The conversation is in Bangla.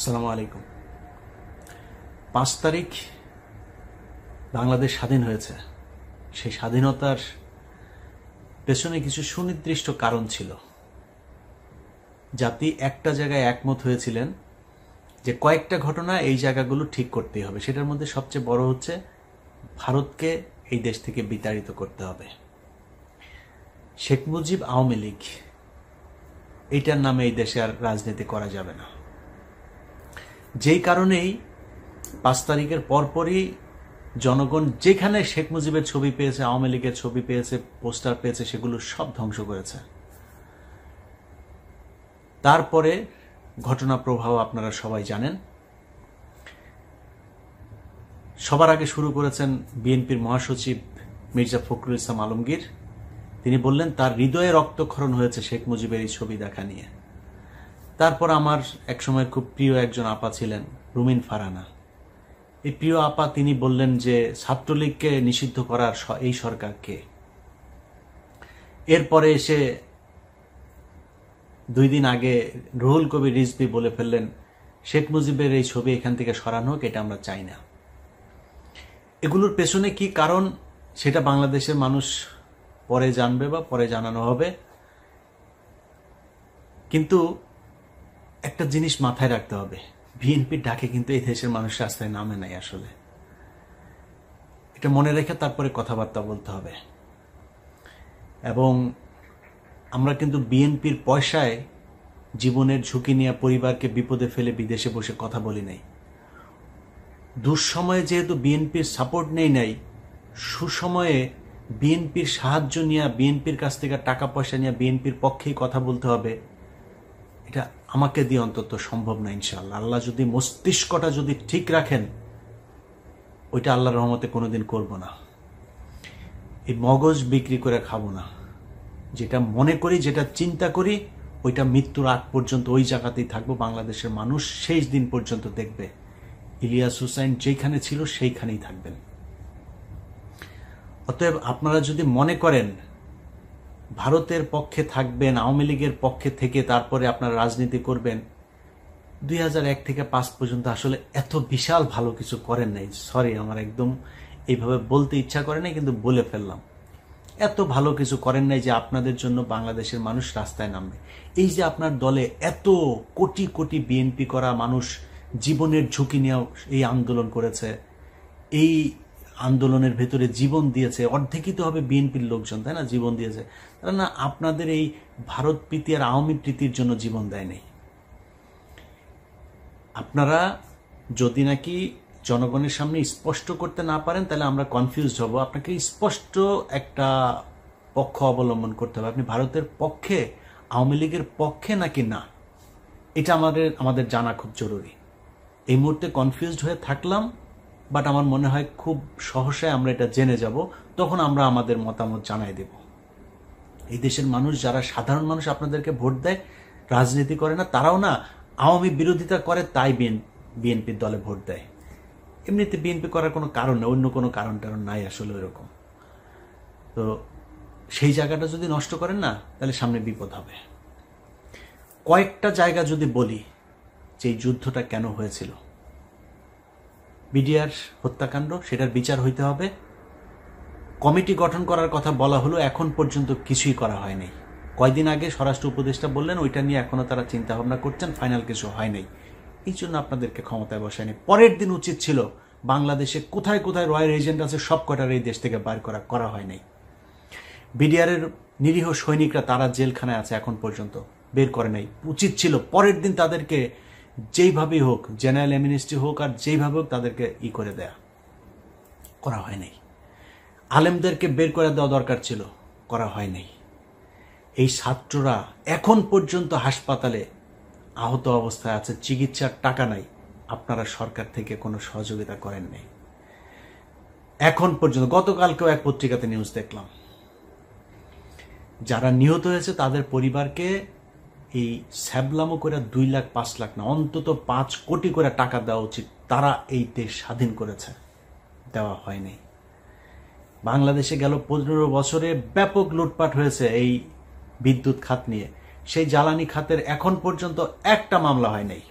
আসসালামু আলাইকুম। 5 তারিখ বাংলাদেশ স্বাধীন হয়েছে। সেই স্বাধীনতার পেছনে কিছু সুনির্দিষ্ট কারণ ছিল। জাতি একটা জায়গায় একমত হয়েছিলেন যে কয়েকটা ঘটনা এই জায়গাগুলো ঠিক করতেই হবে। সেটার মধ্যে সবচেয়ে বড় হচ্ছে ভারতকে এই দেশ থেকে বিতাড়িত করতে হবে। শেখ মুজিব আওয়ামী লীগ এইটার নামে এই দেশে আর রাজনীতি করা যাবে না। যেই কারণেই 5 তারিখের পরপরই জনগণ যেখানে শেখ মুজিবের ছবি পেয়েছে, আওয়ামী লীগের ছবি পেয়েছে, পোস্টার পেয়েছে, সেগুলো সব ধ্বংস করেছে। তারপরে ঘটনা প্রবাহ আপনারা সবাই জানেন। সবার আগে শুরু করেছেন বিএনপির মহাসচিব মির্জা ফখরুল ইসলাম আলমগীর। তিনি বললেন তার হৃদয়ে রক্তক্ষরণ হয়েছে শেখ মুজিবের এই ছবি দেখা নিয়ে। তারপর আমার একসময় খুব প্রিয় একজন আপা ছিলেন রুমিন ফারহানা। এই প্রিয় আপা তিনি বললেন যে ছাত্রলীগকে নিষিদ্ধ করার এই সরকারকে। এরপরে এসে 2 দিন আগে রুহুল কবির রিজভী বলে ফেললেন শেখ মুজিবের এই ছবি এখান থেকে সরানো হোক, এটা আমরা চাই না। এগুলোর পেছনে কি কারণ সেটা বাংলাদেশের মানুষ পরে জানবে বা পরে জানানো হবে। কিন্তু একটা জিনিস মাথায় রাখতে হবে, বিএনপির ডাকে কিন্তু এই দেশের মানুষ রাস্তায় নামে নাই। আসলে এটা মনে রেখে তারপরে কথাবার্তা বলতে হবে। এবং আমরা কিন্তু বিএনপির পয়সায় জীবনের ঝুঁকি নিয়ে পরিবারকে বিপদে ফেলে বিদেশে বসে কথা বলি নাই। দুঃসময়ে যেহেতু বিএনপির সাপোর্ট নাই, সুসময়ে বিএনপির সাহায্য নিয়ে, বিএনপির কাছ থেকে টাকা পয়সা নিয়ে বিএনপির পক্ষেই কথা বলতে হবে। এটা আমাকে দিয়ে অন্তত সম্ভব না। ইনশাআল্লাহ আল্লাহ যদি মস্তিষ্কটা যদি ঠিক রাখেন, ওইটা আল্লাহর রহমতে কোনোদিন করব না। এই মগজ বিক্রি করে খাবো না। যেটা মনে করি, যেটা চিন্তা করি, ওইটা মৃত্যুর আগ পর্যন্ত ওই জায়গাতেই থাকবো। বাংলাদেশের মানুষ শেষ দিন পর্যন্ত দেখবে ইলিয়াস হুসাইন যেখানে ছিল সেইখানেই থাকবেন। অতএব আপনারা যদি মনে করেন ভারতের পক্ষে থাকবেন, আওয়ামী লীগের পক্ষে থেকে তারপরে আপনারা রাজনীতি করবেন, 2001 থেকে 5 পর্যন্ত আসলে এত বিশাল ভালো কিছু করেন নাই। সরি, আমার একদম এইভাবে বলতে ইচ্ছা করে নাই, কিন্তু বলে ফেললাম। এত ভালো কিছু করেন নাই যে আপনাদের জন্য বাংলাদেশের মানুষ রাস্তায় নামবে। এই যে আপনার দলে এত কোটি কোটি বিএনপি করা মানুষ জীবনের ঝুঁকি নিয়ে এই আন্দোলন করেছে, এই আন্দোলনের ভেতরে জীবন দিয়েছে, অর্ধেকই তো হবে বিএনপির লোকজন, তাই না? জীবন দিয়েছে তারা না আপনাদের এই ভারত প্রীতি আর আওয়ামী প্রীতির জন্য জীবন দেয় নাই। আপনারা যদি নাকি জনগণের সামনে স্পষ্ট করতে না পারেন, তাহলে আমরা কনফিউজড হব। আপনাকে স্পষ্ট একটা পক্ষ অবলম্বন করতে হবে। আপনি ভারতের পক্ষে, আওয়ামী লীগের পক্ষে নাকি না, এটা আমাদের জানা খুব জরুরি। এই মুহূর্তে কনফিউজড হয়ে থাকলাম, বাট আমার মনে হয় খুব সহসায় আমরা এটা জেনে যাব, তখন আমরা আমাদের মতামত জানাই দেব। এই দেশের মানুষ, যারা সাধারণ মানুষ আপনাদেরকে ভোট দেয়, রাজনীতি করে না, তারাও না আওয়ামী বিরোধিতা করে, তাই বিএনপির দলে ভোট দেয়। এমনিতে বিএনপি করার কোনো কারণ নেই, অন্য কোনো কারণ নাই আসলে ওইরকম। তো সেই জায়গাটা যদি নষ্ট করেন না, তাহলে সামনে বিপদ হবে। কয়েকটা জায়গা যদি বলি যে এই যুদ্ধটা কেন হয়েছিল, বিডিআর হত্যাকাণ্ড, সেটার বিচার হইতে হবে। কমিটি গঠন করার কথা বলা হলো, এখন পর্যন্ত কিছুই করা হয়নি। কয়দিন আগে স্বরাষ্ট্র উপদেষ্টা বললেন ওইটা নিয়ে এখনো তারা চিন্তা ভাবনা করছেন, ফাইনাল কিছু হয় নাই। এই জন্য আপনাদেরকে ক্ষমতায় বসায়নি। পরের দিন উচিত ছিল বাংলাদেশে কোথায় কোথায় রয়্যাল এজেন্ট আছে সব কটার এই দেশ থেকে বাইর করা হয় নাই। বিডিআরের নিরীহ সৈনিকরা তারা জেলখানায় আছে, এখন পর্যন্ত বের করে নাই। উচিত ছিল পরের দিন তাদেরকে যেইভাবেই হোক, জেনারেল অ্যামনেস্টি হোক আর যেইভাবে হোক, তাদেরকে করে দেয়া। করা হয় নাই। আলেমদেরকে বের করে দেওয়া দরকার ছিল, করা হয় নাই। এই ছাত্ররা এখন পর্যন্ত হাসপাতালে আহত অবস্থায় আছে, চিকিৎসার টাকা নাই। আপনারা সরকার থেকে কোনো সহযোগিতা করেন নাই এখন পর্যন্ত। গতকালকেও এক পত্রিকাতে নিউজ দেখলাম, যারা নিহত হয়েছে তাদের পরিবারকে এই স্যাবলামো করে 2 লাখ 5 লাখ না, অন্তত 5 কোটি করে টাকা দেওয়া উচিত। তারা এই দেশ স্বাধীন করেছে, দেওয়া হয়নি। বাংলাদেশে গেল 15 বছরে ব্যাপক লুটপাট হয়েছে এই বিদ্যুৎ খাত নিয়ে। সেই জ্বালানি খাতের এখন পর্যন্ত একটা মামলা হয় নাই।